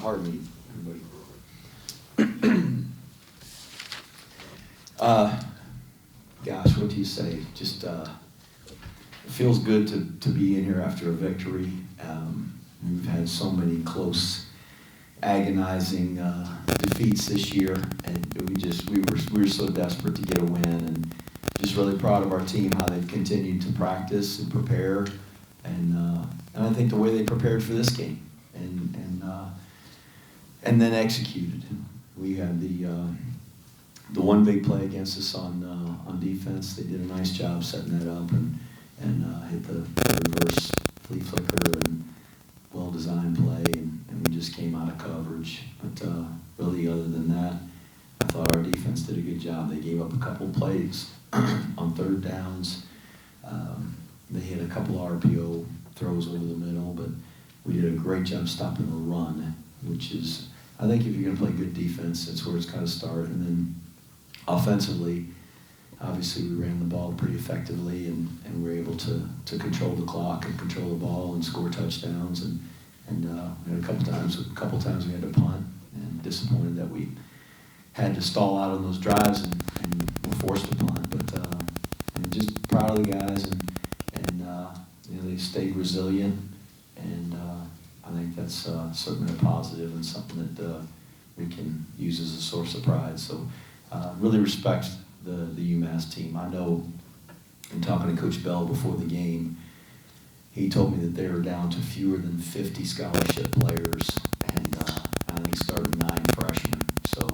Pardon me, everybody. Gosh, what do you say? Just it feels good to be in here after a victory. We've had so many close, agonizing defeats this year, and we were so desperate to get a win, and just really proud of our team, how they've continued to practice and prepare, and I think the way they prepared for this game, and then executed. We had the one big play against us on defense. They did a nice job setting that up and hit the reverse flea flicker and well-designed play, and we just came out of coverage. But really, other than that, I thought our defense did a good job. They gave up a couple plays on third downs. They hit a couple RPO throws over the middle, but we did a great job stopping the run, which is, I think if you're going to play good defense, that's where it's got to start. And then offensively, obviously we ran the ball pretty effectively, and we were able to control the clock and control the ball and score touchdowns. And we had a couple times we had to punt, and disappointed that we had to stall out on those drives and were forced to punt. But and just proud of the guys, and they stayed resilient, and I think that's certainly a positive and something that we can use as a source of pride. So really respect the UMass team. I know in talking to Coach Bell before the game, he told me that they were down to fewer than 50 scholarship players, and I think started 9 freshmen. So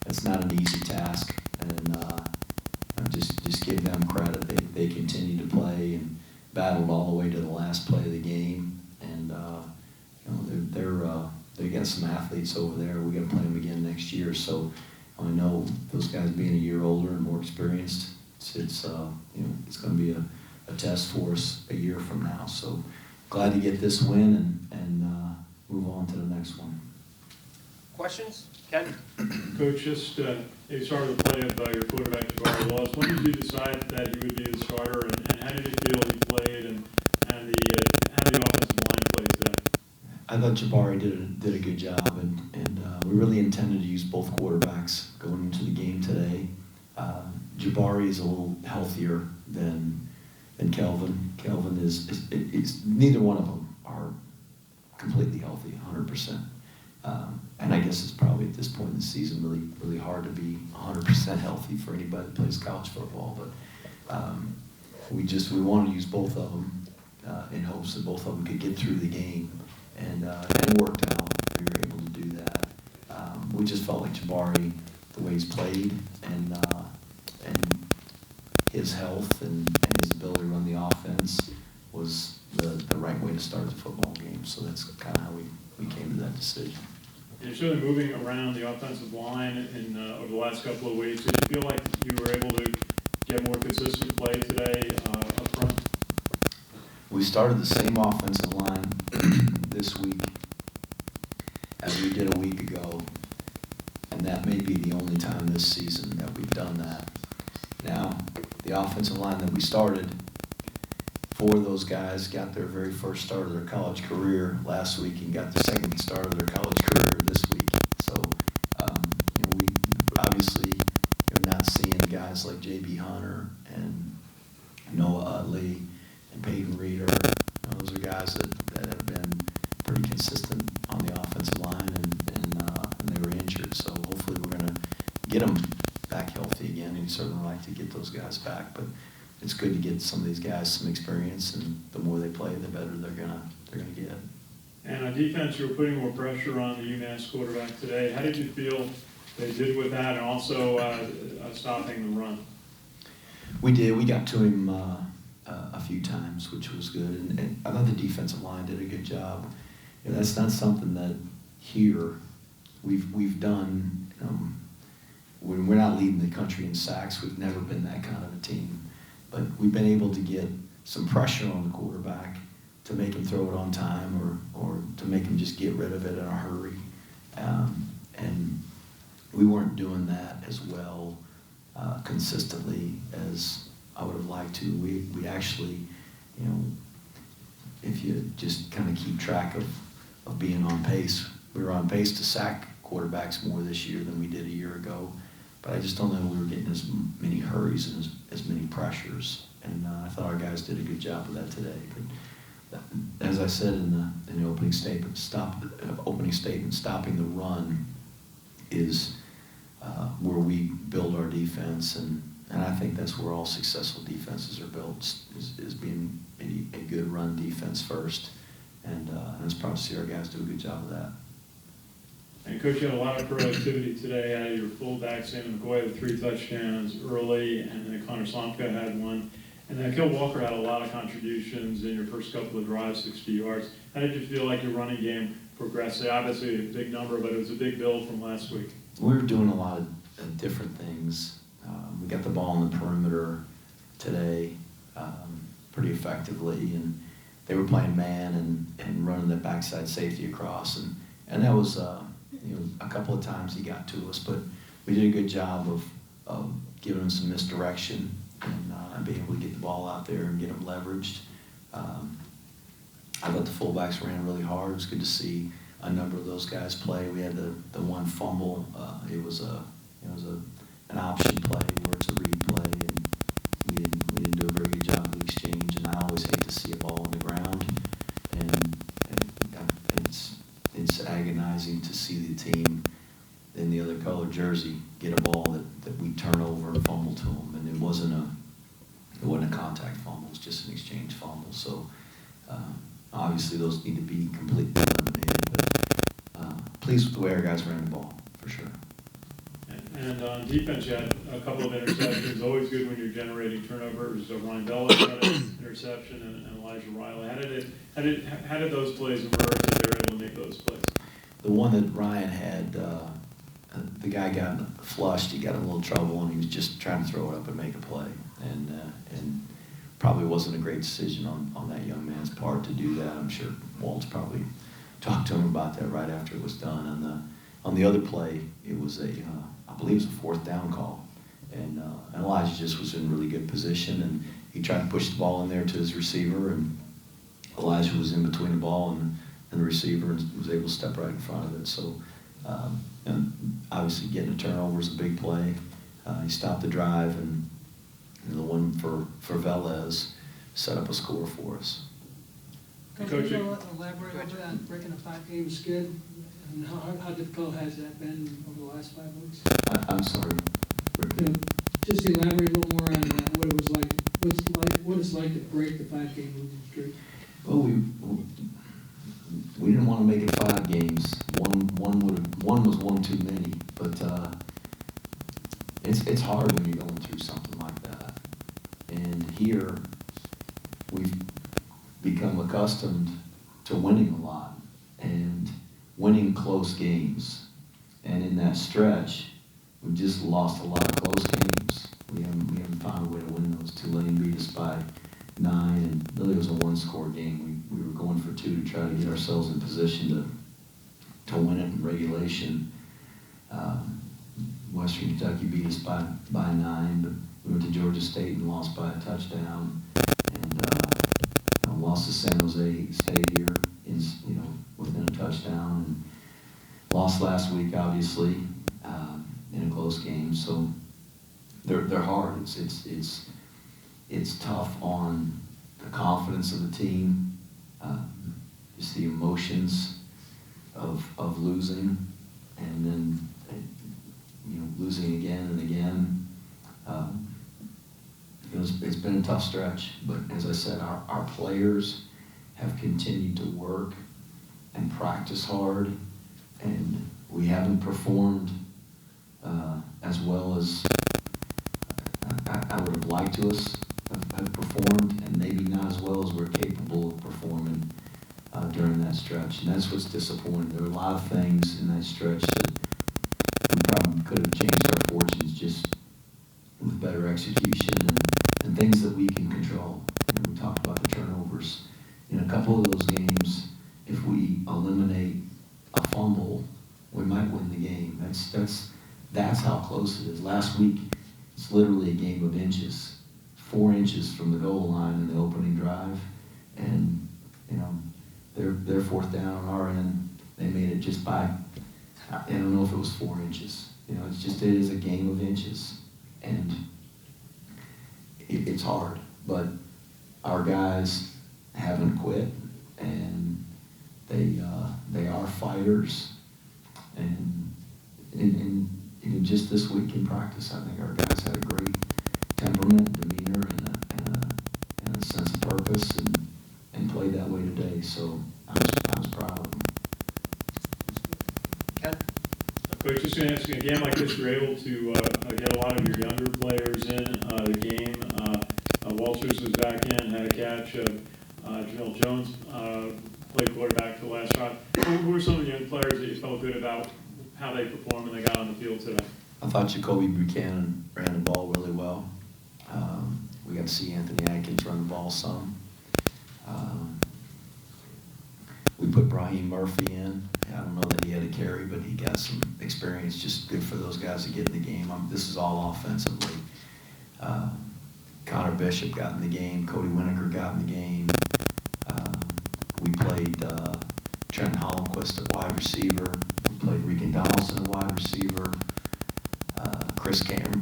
that's not an easy task, and just give them credit. They continued to play and battled all the way to the last play of the game, and they're against some athletes over there. We got to play them again next year. So I know those guys being a year older and more experienced, it's going to be a test for us a year from now. So glad to get this win and move on to the next one. Questions? Ken? Coach, just you started the play of your quarterback, Jabari Laws. When did you decide that he would be the starter, and how did you feel he played, and how did the offensive line play today? I thought Jabari did a good job, and we really intended to use both quarterbacks going into the game today. Jabari is a little healthier than Kelvin. Kelvin is neither one of them are completely healthy, 100%. And I guess it's probably at this point in the season really hard to be 100% healthy for anybody that plays college football. But we wanted to use both of them in hopes that both of them could get through the game, and it worked out. We were able to do that. We just felt like Jabari, the way he's played, and his health and his ability to run the offense was the right way to start the football game. So that's kind of how we came to that decision. You're certainly moving around the offensive line over the last couple of weeks. Did you feel like you were able to get more consistent play today up front? We started the same offensive line this week as we did a week ago, and that may be the only time this season that we've done that. Now, the offensive line that we started, 4 of those guys got their very first start of their college career last week and got the second start of their college career this week. So, we obviously are not seeing guys like J.B. Hunter and Noah Utley and Peyton Reeder. Those are guys that have been pretty consistent on the offensive line, and they were injured. So hopefully we're going to get them back healthy again, and you certainly like to get those guys back. But it's good to get some of these guys some experience, and the more they play, the better they're gonna get. And on defense, you were putting more pressure on the UMass quarterback today. How did you feel they did with that, and also stopping the run? We did. We got to him a few times, which was good, and I thought the defensive line did a good job. That's not something that here we've done. When we're not leading the country in sacks, we've never been that kind of a team. But we've been able to get some pressure on the quarterback to make him throw it on time, or to make him just get rid of it in a hurry. And we weren't doing that as well consistently as I would have liked to. We actually, if you just kind of keep track of being on pace we were on pace to sack quarterbacks more this year than we did a year ago. But I just don't know we were getting as many hurries and as many pressures. And I thought our guys did a good job of that today. But as I said in the opening statement, stopping the run is where we build our defense, and I think that's where all successful defenses are built, is being a good run defense first. And it's proud to see our guys do a good job of that. And Coach, you had a lot of productivity today out of your fullback, Sammy McCoy with 3 touchdowns early, and then Connor Slomka had 1. And then Kel Walker had a lot of contributions in your first couple of drives, 60 yards. How did you feel like your running game progressed? Obviously a big number, but it was a big build from last week. We were doing a lot of different things. We got the ball on the perimeter today pretty effectively, and they were playing man and running the backside safety across, and that was a couple of times he got to us, but we did a good job of giving him some misdirection and being able to get the ball out there and get them leveraged. I thought the fullbacks ran really hard. It was good to see a number of those guys play. We had the one fumble. It was an option play where it's a read play, and we didn't do a very good job of the exchange. And I always hate to see a ball on the ground, and it's agonizing to see the team in the other color jersey get a ball that we turn over and fumble to them, and it wasn't a contact fumble. It was just an exchange fumble. So obviously those need to be completely eliminated. But pleased with the way our guys ran the ball for sure. And on defense, you had a couple of interceptions. Always good when you're generating turnovers. Ryan Bellows had an interception, and Elijah Riley. How did those plays emerge that they were able to make those plays? The one that Ryan had, the guy got flushed. He got in a little trouble, and he was just trying to throw it up and make a play, and probably wasn't a great decision on that young man's part to do that. I'm sure Walt's probably talked to him about that right after it was done. On the other play, it was I believe it was a 4th down call, and Elijah just was in really good position, and he tried to push the ball in there to his receiver, and Elijah was in between the ball and the receiver and was able to step right in front of it. So, and obviously getting a turnover is a big play. He stopped the drive, and the one for Velez set up a score for us. Coach, Can you elaborate on that, breaking a 5-game skid? And how difficult has that been over the last 5 weeks? I'm sorry. Just elaborate a little more on what it was like. What it's like to break the 5-game losing streak. Well, we didn't want to make it 5 games. One was one too many. But it's hard when you're going through something like that. And here we've become accustomed to winning a lot and winning close games. And in that stretch, we just lost a lot of close games. We haven't found a way to win those. Tulane beat us by 9, and really it was a 1-score game. We were going for 2 to try to get ourselves in position to win it in regulation. Western Kentucky beat us by 9, but we went to Georgia State and lost by a touchdown, and lost to San Jose State here within a touchdown, and lost last week obviously in a close game. So they're hard. It's tough on the confidence of the team, just the emotions of losing, and then losing again and again. It's been a tough stretch, but as I said, our players have continued to work and practice hard, and we haven't performed as well as I would have liked to us have performed, and maybe not as well as we're capable of performing during that stretch. And that's what's disappointing. There were a lot of things in that stretch that we probably could have changed our fortunes just with better execution and things that we can control. We talked about the turnovers. In a couple of those games, if we eliminate a fumble, we might win the game. That's how close it is. Last week, it's literally a game of inches. 4 inches from the goal line in the opening drive, and their 4th down on our end, They made it just by, I don't know if it was 4 inches. You know, it is a game of inches. And it's hard, but our guys haven't quit, and they are fighters. And just this week in practice, I think our guys had a great temperament, demeanor, and a sense of purpose, and played that way today. So I was proud of them. Ken? Coach, just going to ask you, a game like this, you're able to get a lot of your younger players in the game. Walters was back in, had a catch. Jamil Jones played quarterback for the last drive. Who were some of the young players that you felt good about how they performed when they got on the field today? I thought Jacoby Buchanan ran the ball really well. We got to see Anthony Atkins run the ball some. We put Brahim Murphy in. I don't know that he had a carry, but he got some experience. Just good for those guys to get in the game. This is all offensively. Connor Bishop got in the game. Cody Winokur got in the game. We played Trent Holmquist at wide receiver. We played Regan Donaldson at wide receiver. Chris Cameron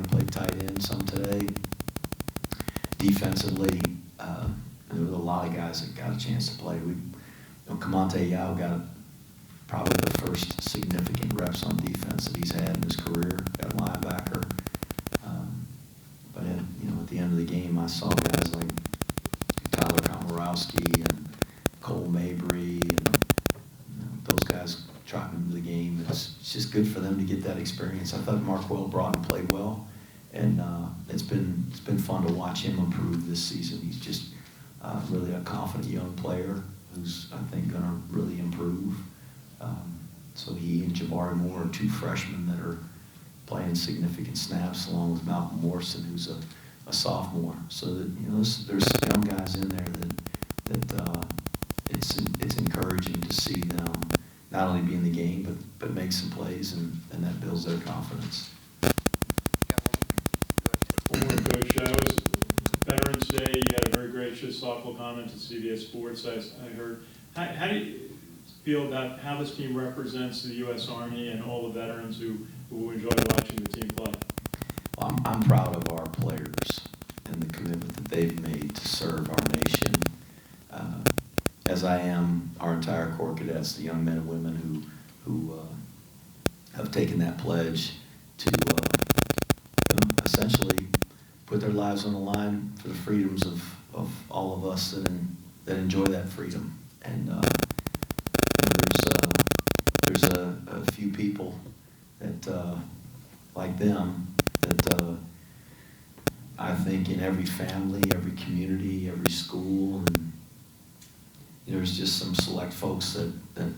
played tight end some today. Defensively, there was a lot of guys that got a chance to play. Kamante Yao got probably the first significant reps on defense that he's had in his career at linebacker. But at the end of the game, I saw guys like Tyler Komorowski and Cole Mabry and those guys trotting into the game. It's just good for them to get that experience. I thought Marquell Broughton played well, and it's been fun to watch him improve this season. He's just really a confident young player who's, I think, going to really improve. So he and Jabari Moore are 2 freshmen that are playing significant snaps, along with Malcolm Morrison, who's a sophomore. So that there's young guys in there that it's encouraging to see them not only be in the game but make some plays, and that builds their confidence. One more, Coach. It was Veterans Day. You had a very gracious, thoughtful comment to CBS Sports. I heard. How do you feel about how this team represents the U.S. Army and all the veterans who enjoy watching the team play? Well, I'm proud of our players and the commitment that they've made to serve our nation, as I am our entire Corps cadets, the young men and women who have taken that pledge to essentially put their lives on the line for the freedoms of all of us that enjoy that freedom. And there's a few people that like them that I think in every family, every community, every school, and there's just some select folks that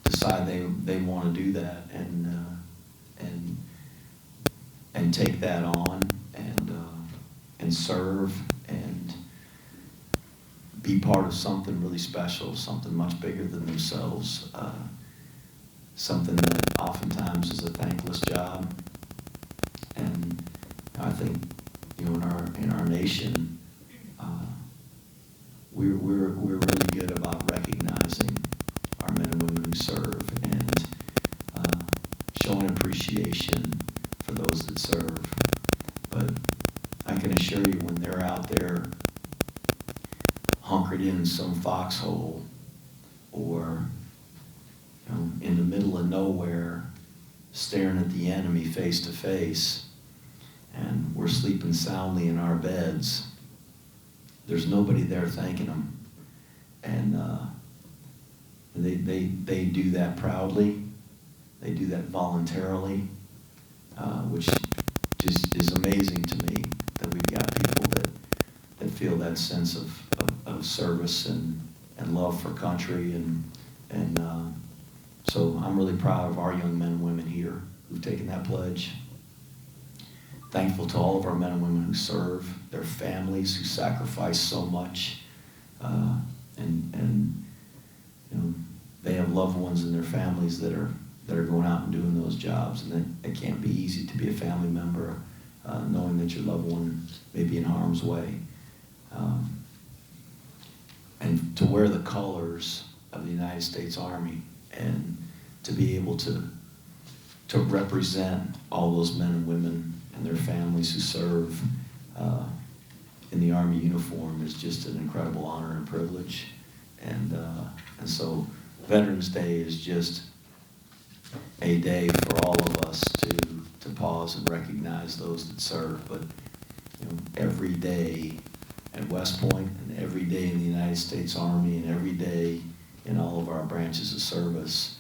decide they want to do that and take that on and serve and be part of something really special, something much bigger than themselves, something that oftentimes is a thankless job. And I think in our nation, we're really good about recognizing our men and women who serve and showing appreciation for those that serve. But I can assure you, when they're out there hunkered in some foxhole or in the middle of nowhere, staring at the enemy face to face, and we're sleeping soundly in our beds, there's nobody there thanking them. And they do that proudly. They do that voluntarily, which just is amazing to me, that we've got people that feel that sense of service and love for country. And so I'm really proud of our young men and women here who've taken that pledge. Thankful to all of our men and women who serve, their families who sacrifice so much, and they have loved ones in their families that are going out and doing those jobs, and it can't be easy to be a family member knowing that your loved one may be in harm's way. And to wear the colors the United States Army, and to be able to represent all those men and women and their families who serve in the Army uniform is just an incredible honor and privilege. And so Veterans Day is just a day for all of us to pause and recognize those that serve. But every day at West Point, and every day in the United States Army, and every day in all of our branches of service,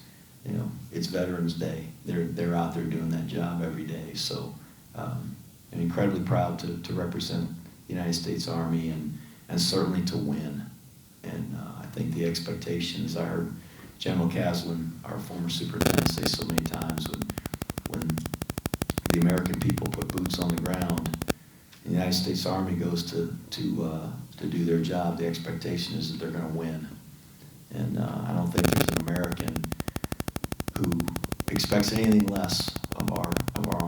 it's Veterans Day. They're out there doing that job every day. So I'm incredibly proud to represent the United States Army and certainly to win. And I think the expectation, as I heard General Caslin, our former superintendent, say so many times, when the American people put boots on the ground, the United States Army goes to do their job, the expectation is that they're going to win. And I don't think there's an American who expects anything less of our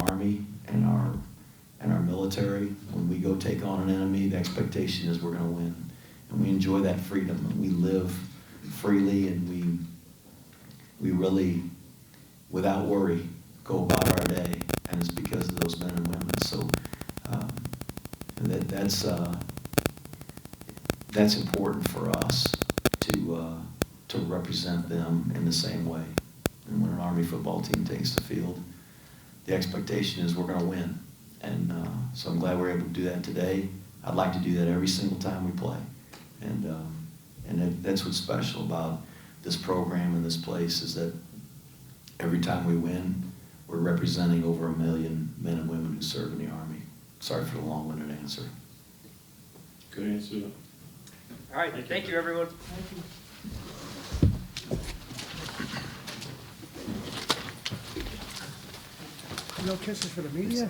Army and our military. When we go take on an enemy, the expectation is we're going to win. And we enjoy that freedom, and we live freely, and we really, without worry, go about our day, and it's because of those men and women. So that's important for us to represent them in the same way. And when an Army football team takes the field, the expectation is we're going to win. And so I'm glad we're able to do that today. I'd like to do that every single time we play. And that's what's special about this program and this place, is that every time we win, we're representing over 1 million men and women who serve in the Army. Sorry for the long-winded answer. Good answer. All right, thank you, everyone. No kisses for the media?